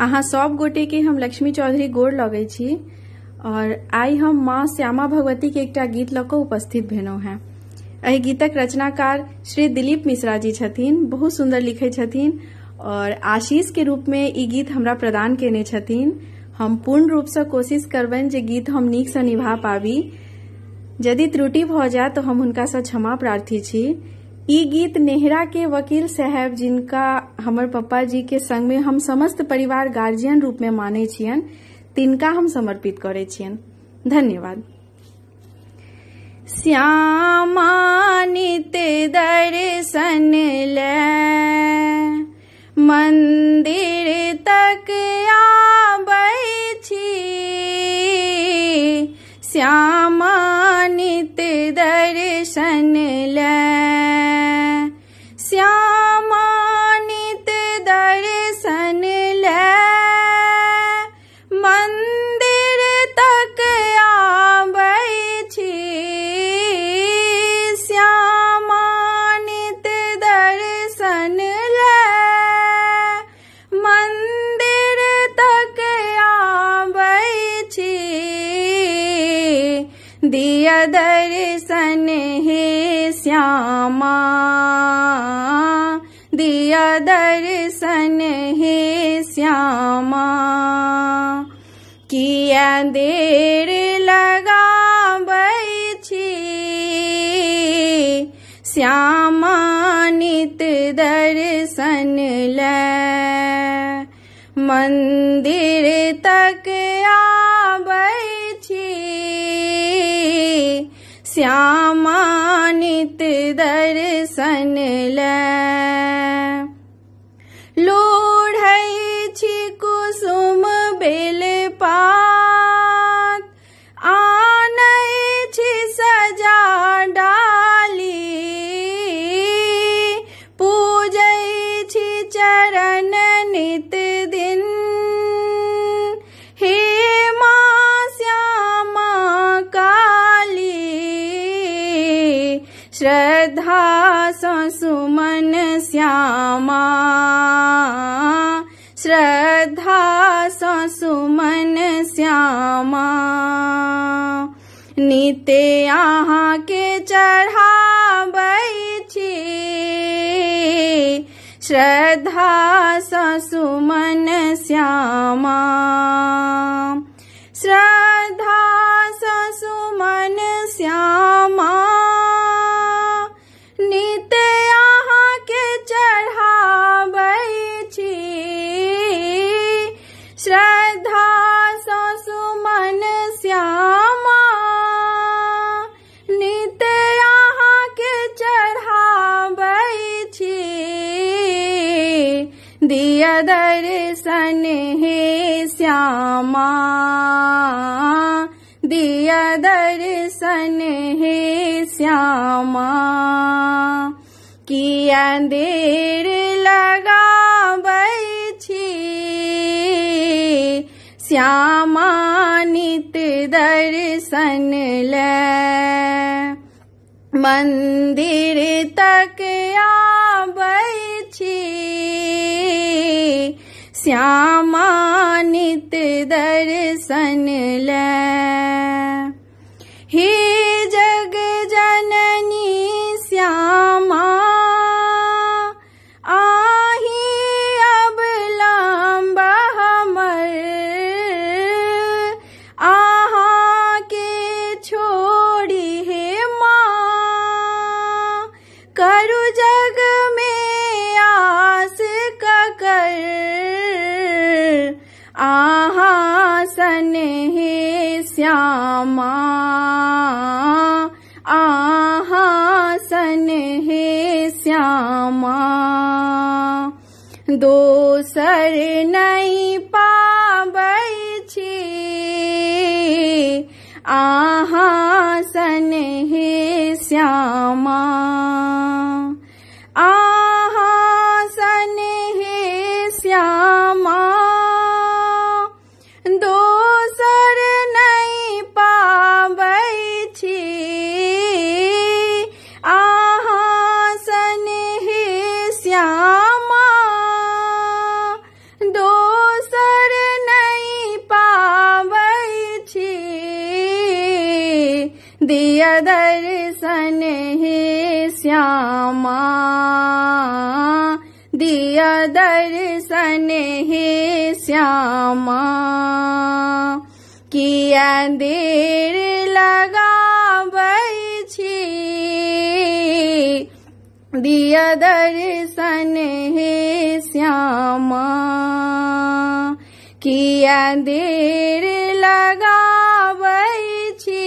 अहाँ सब गोटे के हम लक्ष्मी चौधरी गोर लगै छी और आई हम माँ श्यामा भगवती के एकटा गीत लऽ कऽ उपस्थित भेलहुँ हैं। एहि गीतक रचनाकार श्री दिलीप मिश्रा जी छथिन। बहुत सुंदर लिखै छथिन और आशीष के रूप में ई गीत हमरा प्रदान केने छथिन। हम पूर्ण रूप से कोशिश करबनि जे गीत हम नीक से निभा पाबी। यदि त्रुटि भऽ जाय तो हम हुनका से क्षमा प्रार्थी छी। ई गीत नेहरा के वकील साहब जिनका हमर पप्पा जी के संग में हम समस्त परिवार गार्जियन रूप में माने छियन, तिनका हम समर्पित करे छियन। धन्यवाद। श्यामा नित दर्शन ले मंदिर तक आबै छी, श्यामा नित दर्शन ले, श्यामा नित दर्शन ले मंदिर तक आबै छी, श्यामा नित दर्शन ले मंदिर तक आबै छी। दिया दर्शन हे श्यामा, दिया दर्शन हे श्यामा, किया देर लगाबै छी, श्यामा नित दर्शन ले मंदिर तक आबै छी, श्यामा नित दर्शन ले। लोढ़ै छी कुसुम बेल पात, आनै छी सजा डाली, पूजै छी चरण नित दिन, हे माँ श्यामा काली, श्रद्धा सँ सुमन श्यामा, श्रद्धा सँ सुमन श्यामा, नित्य अहाँ के चढ़ाबै छी, श्रद्धा सँ सुमन श्यामा, श्रद्धा सँ सुमन श्यामा, नित्य अहाँ के चढ़ाबै छी, श्रद्धा सँ सुमन श्यामा, नित्य अहाँ के चढ़ाबै छी। दिया दर्शन हे श्यामा, दिया दर्शन हे श्यामा, किया देर लगाबै छी, श्यामा नित दर्शन ले मंदिर तक आबै छी, श्यामा नित दर्शन ले। हे जग जननी श्यामा, आही अब लांब हमर, आहाँ के छोड़ी हे माँ, करु जग में आस ककर, आहाँ सन हे श्यामा, आहाँ सन हे श्यामा, दोसर नहीं पाबै छी, आहाँ सन हे श्यामा, आहाँ सन हे श्यामा, दोसर नहीं पाबै छी, आहाँ सन हे श्यामा, दोसर दोसर नहीं पावै छी, दिया दर्शन हे श्यामा, दिया दर्शन हे श्यामा। किया देर लगाबै छी, दिया दर्शन हे श्यामा। किया देर लगाबै छी,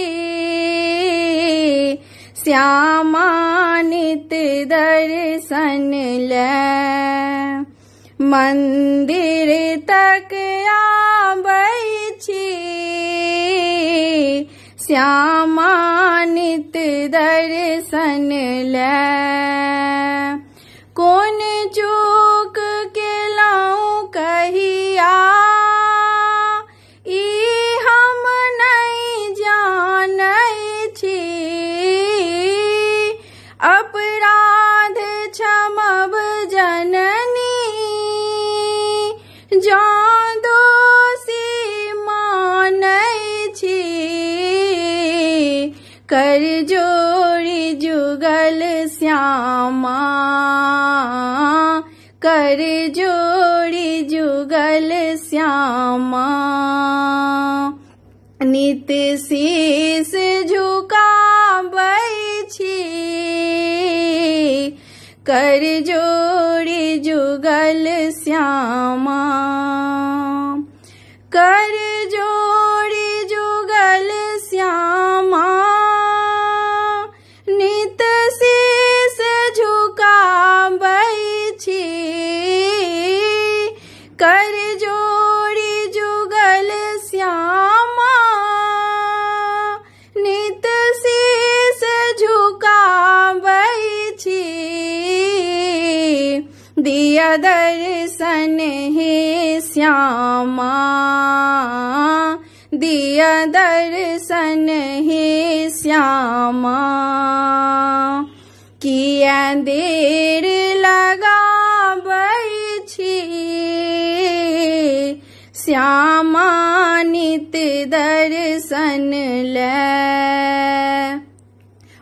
श्यामा नित दर्शन ले। मंदिर तक आबै छी, श्यामा नित दर्शन ले। कौन चूक केलहुँ कहिया, ई हम नहीं जानै छी, अपराध क्षमब जननी, जँ दोषी मानै छी। कर जोड़ी जुगल श्यामा, कर जोड़ी जुगल श्यामा। नित शीस झुकाबै छी, कर जोड़ी जुगल श्यामा। कर जोड़ी जुगल श्यामा, नित शीस झुकाबै छी, कर जोड़ी जुगल श्यामा। नित शीस झुकाबै छी, दिया दर्शन हे श्यामा, दिया दर्शन हे श्यामा। किया देर लगाबै छी, श्यामा नित दर्शन ले।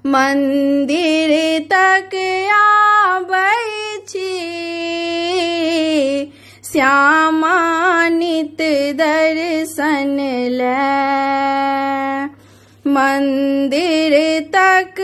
मंदिर तक आबै छी, श्यामा नित दर्शन ले। मंदिर तक